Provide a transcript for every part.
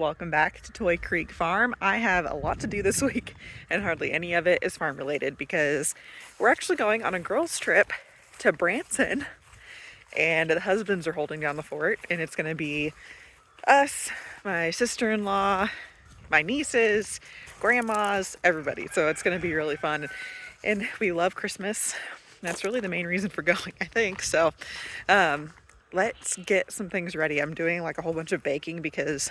welcome back to Toy Creek Farm. I have a lot to do this week and hardly any of it is farm related because we're actually going on a girls trip to Branson and the husbands are holding down the fort, and it's going to be us, my sister-in-law, my nieces, grandmas, everybody. So it's going to be really fun and we love Christmas. That's really the main reason for going, I think. So let's get some things ready. I'm doing like a whole bunch of baking because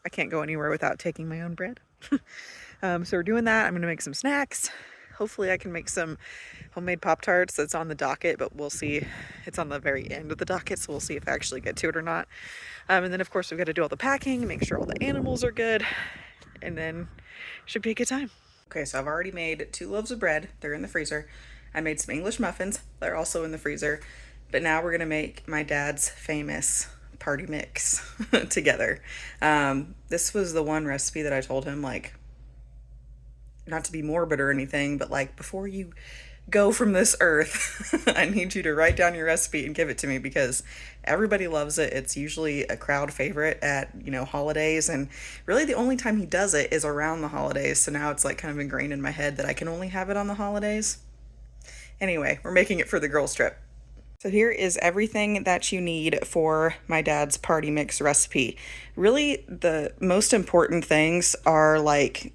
I can't go anywhere without taking my own bread. So we're doing that. I'm gonna make some snacks. Hopefully I can make some homemade Pop-Tarts. That's on the docket, but we'll see. It's on the very end of the docket, so we'll see if I actually get to it or not. And then of course we've got to do all the packing, make sure all the animals are good, and then should be a good time. Okay, so I've already made 2 loaves of bread. They're in the freezer. I made some English muffins. They're also in the freezer. But now we're gonna make my dad's famous party mix together. This was the one recipe that I told him, like, not to be morbid or anything, but like, before you go from this earth, I need you to write down your recipe and give it to me because everybody loves it. It's usually a crowd favorite at, holidays, and really the only time he does it is around the holidays. So now it's like kind of ingrained in my head that I can only have it on the holidays. Anyway, we're making it for the girls trip. So here is everything that you need for my dad's party mix recipe. Really, the most important things are like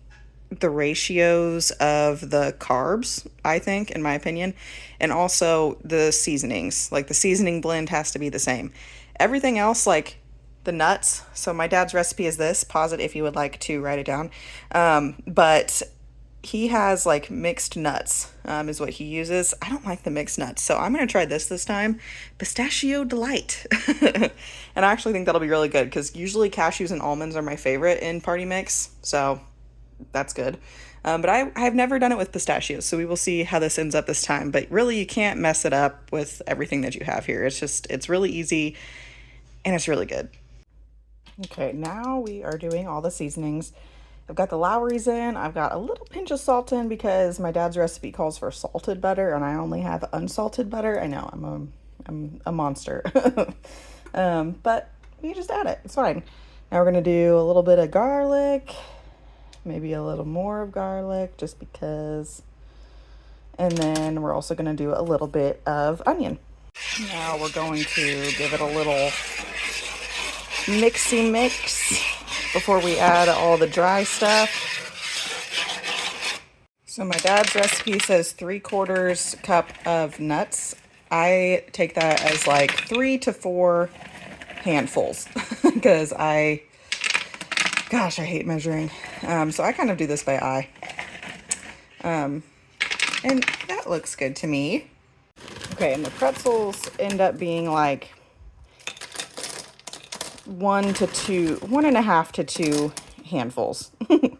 the ratios of the carbs, I think, in my opinion, and also the seasonings. Like the seasoning blend has to be the same. Everything else, like the nuts. So my dad's recipe is this. Pause it if you would like to write it down. But he has like mixed nuts, is what he uses. I don't like the mixed nuts, so I'm gonna try this time. Pistachio Delight. And I actually think that'll be really good because usually cashews and almonds are my favorite in party mix, so that's good. But I've never done it with pistachios, so we will see how this ends up this time. But really, you can't mess it up with everything that you have here. It's really easy and it's really good. Okay, now we are doing all the seasonings. I've got the Lowry's in. I've got a little pinch of salt in because my dad's recipe calls for salted butter and I only have unsalted butter. I know, I'm a monster. But you just add it. It's fine. Now we're going to do a little bit of garlic, maybe a little more of garlic just because. And then we're also going to do a little bit of onion. Now we're going to give it a little mixy mix before we add all the dry stuff. So my dad's recipe says 3/4 cup of nuts. I take that as like 3 to 4 handfuls because I hate measuring. So I kind of do this by eye. And that looks good to me. Okay, and the pretzels end up being like 1.5 to 2 handfuls. The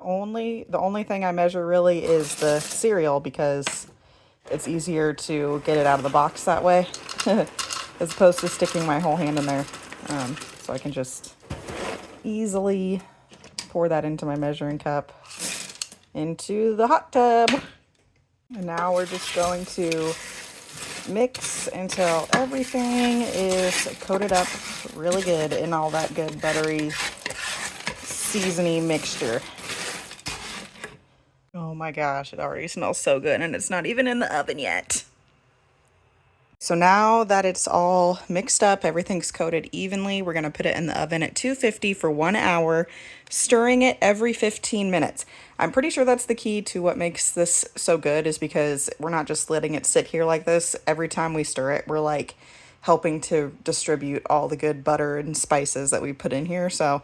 only thing I measure really is the cereal because it's easier to get it out of the box that way as opposed to sticking my whole hand in there. So I can just easily pour that into my measuring cup into the hot tub. And now we're just going to mix until everything is coated up really good in all that good buttery seasoning mixture. Oh my gosh, it already smells so good and it's not even in the oven yet. So now that it's all mixed up, everything's coated evenly, we're going to put it in the oven at 250 for 1 hour, stirring it every 15 minutes. I'm pretty sure that's the key to what makes this so good, is because we're not just letting it sit here like this. Every time we stir it, we're like helping to distribute all the good butter and spices that we put in here. So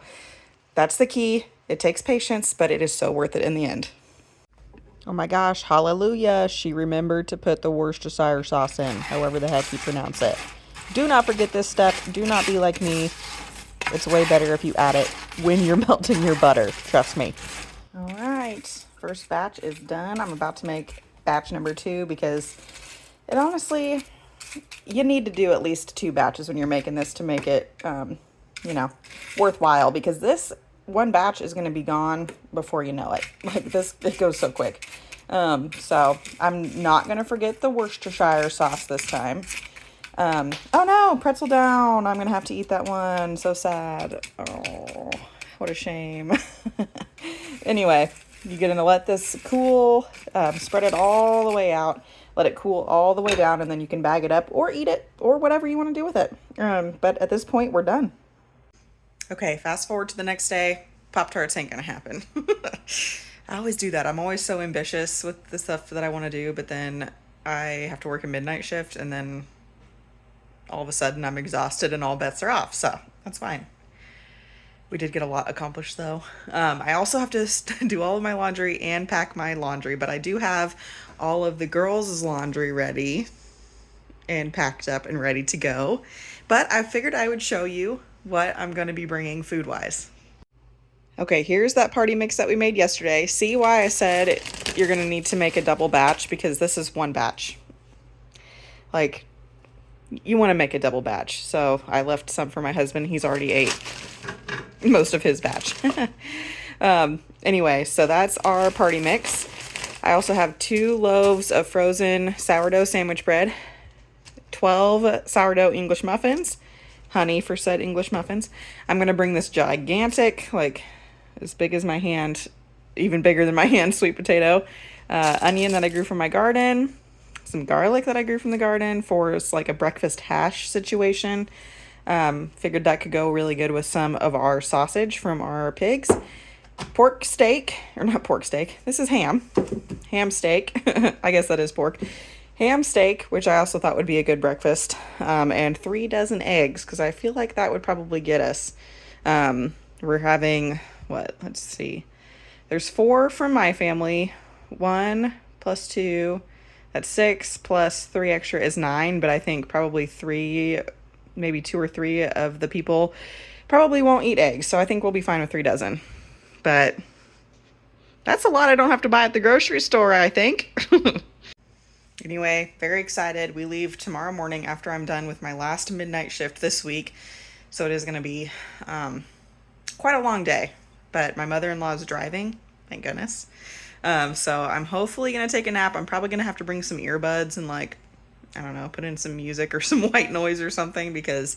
that's the key. It takes patience, but it is so worth it in the end. Oh my gosh, hallelujah, she remembered to put the Worcestershire sauce in, however the heck you pronounce it. Do not forget this step. Do not be like me. It's way better if you add it when you're melting your butter. Trust me. All right, first batch is done. I'm about to make batch number 2 because it honestly, you need to do at least 2 batches when you're making this to make it, worthwhile, because this one batch is going to be gone before you know it. Like this, it goes so quick. So I'm not going to forget the Worcestershire sauce this time. Oh no, pretzel down. I'm going to have to eat that one. So sad. Oh, What a shame. Anyway, you're going to let this cool, spread it all the way out, let it cool all the way down, and then you can bag it up or eat it or whatever you want to do with it. But at this point, we're done. Okay, fast forward to the next day. Pop-Tarts ain't gonna happen. I always do that. I'm always so ambitious with the stuff that I want to do, but then I have to work a midnight shift, and then all of a sudden I'm exhausted and all bets are off. So that's fine. We did get a lot accomplished though. I also have to do all of my laundry and pack my laundry, but I do have all of the girls' laundry ready and packed up and ready to go. But I figured I would show you what I'm going to be bringing food-wise. Okay, here's that party mix that we made yesterday. See why I said you're going to need to make a double batch, because this is one batch. Like, you want to make a double batch. So I left some for my husband. He's already ate most of his batch. Anyway, so that's our party mix. I also have 2 loaves of frozen sourdough sandwich bread, 12 sourdough English muffins, honey for said English muffins. I'm going to bring this gigantic, like as big as my hand, even bigger than my hand, sweet potato, onion that I grew from my garden, some garlic that I grew from the garden for like a breakfast hash situation. Figured that could go really good with some of our sausage from our pigs. Pork steak, or not pork steak, this is ham steak. I guess that is pork. Ham steak, which I also thought would be a good breakfast, and 3 dozen eggs, because I feel like that would probably get us. We're having, what, let's see, there's 4 from my family, 1 plus 2, that's 6, plus 3 extra is 9, but I think probably 3, maybe 2 or 3 of the people probably won't eat eggs, so I think we'll be fine with 3 dozen. But that's a lot I don't have to buy at the grocery store, I think. Anyway, very excited. We leave tomorrow morning after I'm done with my last midnight shift this week. So it is going to be quite a long day. But my mother-in-law is driving, thank goodness. So I'm hopefully going to take a nap. I'm probably going to have to bring some earbuds and, like, I don't know, put in some music or some white noise or something, because,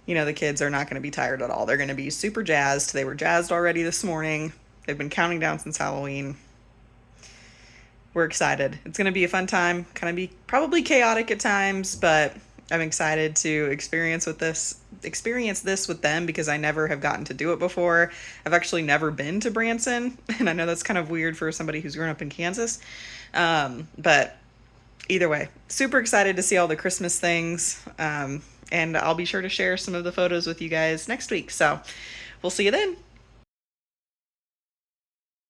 you know, the kids are not going to be tired at all. They're going to be super jazzed. They were jazzed already this morning. They've been counting down since Halloween. We're excited. It's going to be a fun time. Kind of be probably chaotic at times, but I'm excited to experience this with them, because I never have gotten to do it before. I've actually never been to Branson, and I know that's kind of weird for somebody who's grown up in Kansas. But either way, super excited to see all the Christmas things. And I'll be sure to share some of the photos with you guys next week. So we'll see you then.